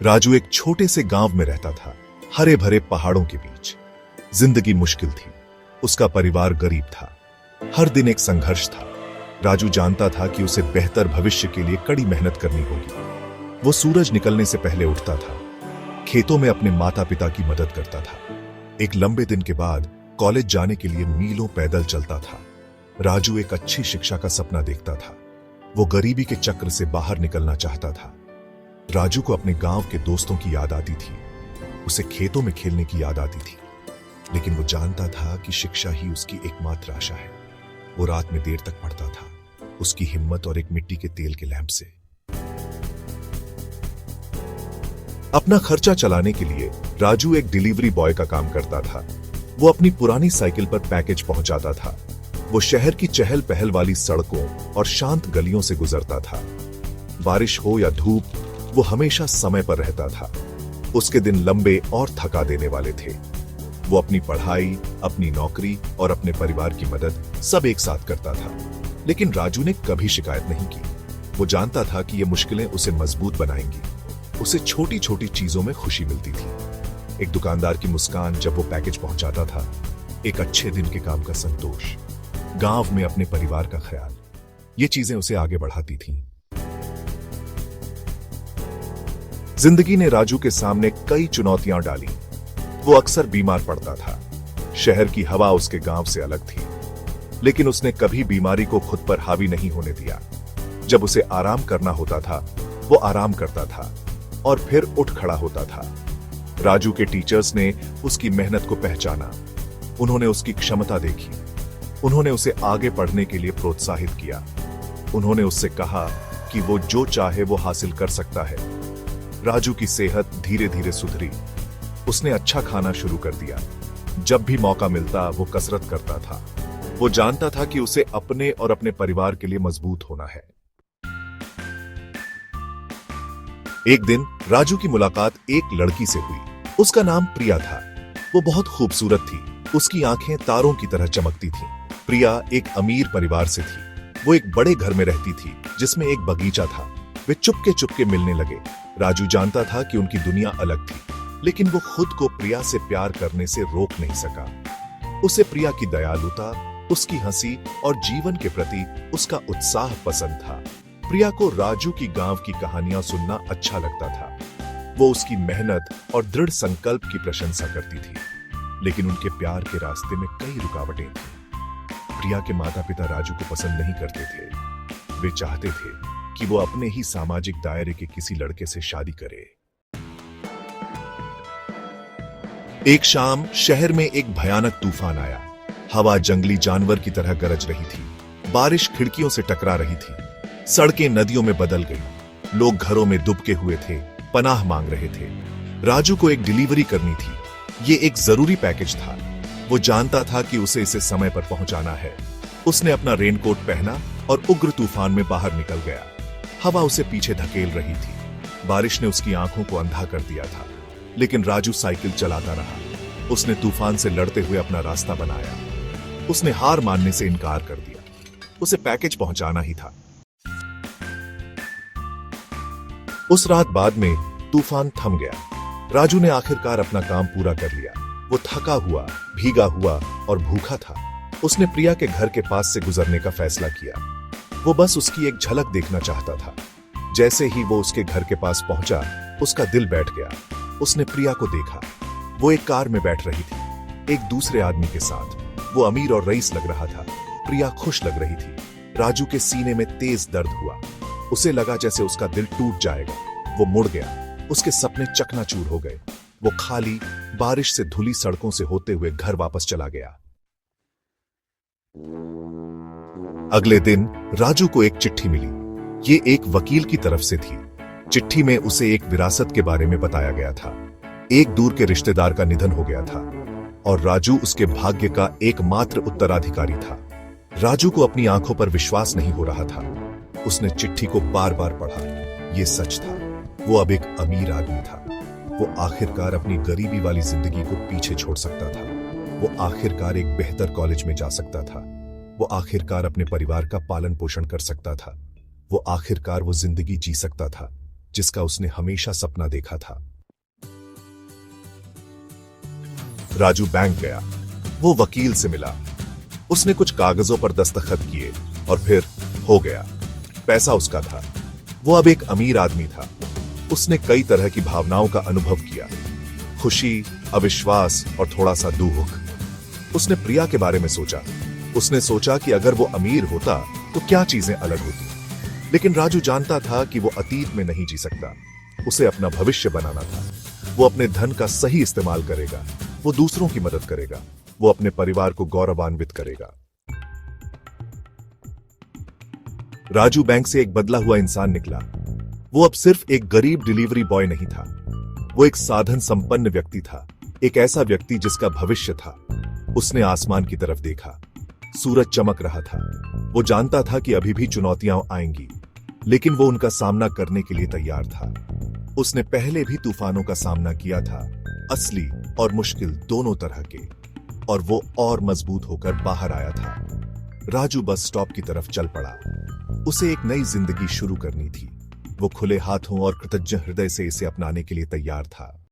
राजू एक छोटे से गांव में रहता था, हरे भरे पहाड़ों के बीच। जिंदगी मुश्किल थी, उसका परिवार गरीब था, हर दिन एक संघर्ष था। राजू जानता था कि उसे बेहतर भविष्य के लिए कड़ी मेहनत करनी होगी। वो सूरज निकलने से पहले उठता था, खेतों में अपने माता पिता की मदद करता था। एक लंबे दिन के बाद कॉलेज जाने के लिए मीलों पैदल चलता था। राजू एक अच्छी शिक्षा का सपना देखता था। वो गरीबी के चक्र से बाहर निकलना चाहता था। राजू को अपने गांव के दोस्तों की याद आती थी, उसे खेतों में खेलने की याद आती थी, लेकिन वो जानता था कि शिक्षा ही उसकी एकमात्र आशा है। वो रात में देर तक पढ़ता था, उसकी हिम्मत और एक मिट्टी के तेल के लैंप से। अपना खर्चा चलाने के लिए राजू एक डिलीवरी बॉय का काम करता था। वो अपनी पुरानी साइकिल पर पैकेज पहुंचाता था। वो शहर की चहल पहल वाली सड़कों और शांत गलियों से गुजरता था। बारिश हो या धूप, वो हमेशा समय पर रहता था। उसके दिन लंबे और थका देने वाले थे। वो अपनी पढ़ाई, अपनी नौकरी और अपने परिवार की मदद सब एक साथ करता था, लेकिन राजू ने कभी शिकायत नहीं की। वो जानता था कि ये मुश्किलें उसे मजबूत बनाएंगी। उसे छोटी छोटी चीजों में खुशी मिलती थी। एक दुकानदार की मुस्कान जब वो पैकेज पहुंचाता था, एक अच्छे दिन के काम का संतोष, गांव में अपने परिवार का ख्याल, ये चीजें उसे आगे बढ़ाती थीं। जिंदगी ने राजू के सामने कई चुनौतियां डाली। वो अक्सर बीमार पड़ता था। शहर की हवा उसके गांव से अलग थी, लेकिन उसने कभी बीमारी को खुद पर हावी नहीं होने दिया। जब उसे आराम करना होता था, वो आराम करता था और फिर उठ खड़ा होता था। राजू के टीचर्स ने उसकी मेहनत को पहचाना। उन्होंने उसकी क्षमता देखी। उन्होंने उसे आगे पढ़ने के लिए प्रोत्साहित किया। उन्होंने उससे कहा कि वो जो चाहे वो हासिल कर सकता है। राजू की सेहत धीरे धीरे सुधरी। उसने अच्छा खाना शुरू कर दिया। जब भी मौका मिलता वो कसरत करता था। वो जानता था कि उसे अपने और अपने परिवार के लिए मजबूत होना है। एक दिन राजू की मुलाकात एक लड़की से हुई। उसका नाम प्रिया था। वो बहुत खूबसूरत थी। उसकी आंखें तारों की तरह चमकती थीं। प्रिया एक अमीर परिवार से थी। वो एक बड़े घर में रहती थी जिसमें एक बगीचा था। वे चुपके चुपके मिलने लगे। राजू जानता था कि उनकी दुनिया अलग थी, लेकिन वो खुद को प्रिया से प्यार करने से रोक नहीं सका। उसे प्रिया की दयालुता, उसकी हंसी और जीवन के प्रति उसका उत्साह पसंद था। प्रिया को राजू की गांव की कहानियां सुनना अच्छा लगता था। वो उसकी मेहनत और दृढ़ संकल्प की प्रशंसा करती थी, लेकिन उनके प्यार के रास्ते में कई रुकावटें थीं। प्रिया के माता पिता राजू को पसंद नहीं करते थे। वे चाहते थे कि वो अपने ही सामाजिक दायरे के किसी लड़के से शादी करे। एक शाम शहर में एक भयानक तूफान आया। हवा जंगली जानवर की तरह गरज रही थी। बारिश खिड़कियों से टकरा रही थी। सड़कें नदियों में बदल गईं। लोग घरों में दुबके हुए थे, पनाह मांग रहे थे। राजू को एक डिलीवरी करनी थी। ये एक जरूरी पैकेज था। वो जानता था कि उसे इसे समय पर पहुंचाना है। उसने अपना रेनकोट पहना और उग्र तूफान में बाहर निकल गया। हवा उसे पीछे धकेल रही थी। बारिश ने उसकी आंखों को अंधा कर दिया था, लेकिन राजू साइकिल चलाता रहा। उसने तूफान से लड़ते हुए अपना रास्ता बनाया। उसने हार मानने से इनकार कर दिया। उसे पैकेज पहुंचाना ही था। उस रात बाद में तूफान थम गया। राजू ने आखिरकार अपना काम पूरा कर लिया। वो थका हुआ, भीगा हुआ और भूखा था। उसने प्रिया के घर के पास से गुजरने का फैसला किया। वो बस उसकी एक झलक देखना चाहता था। जैसे ही वो उसके घर के पास पहुंचा, उसका दिल बैठ गया। उसने प्रिया को देखा। वो एक कार में बैठ रही थी, एक दूसरे आदमी के साथ। वो अमीर और रईस लग रहा था। प्रिया खुश लग रही थी। राजू के सीने में तेज दर्द हुआ। उसे लगा जैसे उसका दिल टूट जाएगा। वो मुड़ गया। उसके सपने चकनाचूर हो गए। वो खाली, बारिश से धुली सड़कों से होते हुए घर वापस चला गया। अगले दिन राजू को एक चिट्ठी मिली। ये एक वकील की तरफ से थी। चिट्ठी में उसे एक विरासत के बारे में बताया गया था। एक दूर के रिश्तेदार का निधन हो गया था और राजू उसके भाग्य का एकमात्र उत्तराधिकारी था। राजू को अपनी आंखों पर विश्वास नहीं हो रहा था। उसने चिट्ठी को बार बार पढ़ा। यह सच था। वो अब एक अमीर आदमी था। वो आखिरकार अपनी गरीबी वाली जिंदगी को पीछे छोड़ सकता था। वो आखिरकार एक बेहतर कॉलेज में जा सकता था। वो आखिरकार अपने परिवार का पालन पोषण कर सकता था। वो आखिरकार वो जिंदगी जी सकता था जिसका उसने हमेशा सपना देखा था। राजू बैंक गया। वो वकील से मिला। उसने कुछ कागजों पर दस्तखत किए और फिर हो गया। पैसा उसका था। वो अब एक अमीर आदमी था। उसने कई तरह की भावनाओं का अनुभव किया, खुशी, अविश्वास और थोड़ा सा दुख। उसने प्रिया के बारे में सोचा। उसने सोचा कि अगर वो अमीर होता तो क्या चीजें अलग होती। लेकिन राजू जानता था कि वो अतीत में नहीं जी सकता। उसे अपना भविष्य बनाना था। वो अपने धन का सही इस्तेमाल करेगा। वो दूसरों की मदद करेगा। वो अपने परिवार को गौरवान्वित करेगा। राजू बैंक से एक बदला हुआ इंसान निकला। वो अब सिर्फ एक गरीब डिलीवरी बॉय नहीं था। वो एक साधन संपन्न व्यक्ति था, एक ऐसा व्यक्ति जिसका भविष्य था। उसने आसमान की तरफ देखा। सूरज चमक रहा था। वो जानता था कि अभी भी चुनौतियां आएंगी, लेकिन वो उनका सामना करने के लिए तैयार था। उसने पहले भी तूफानों का सामना किया था, असली और मुश्किल दोनों तरह के, और वो और मजबूत होकर बाहर आया था। राजू बस स्टॉप की तरफ चल पड़ा। उसे एक नई जिंदगी शुरू करनी थी। वो खुले हाथों और कृतज्ञ हृदय से इसे अपनाने के लिए तैयार था।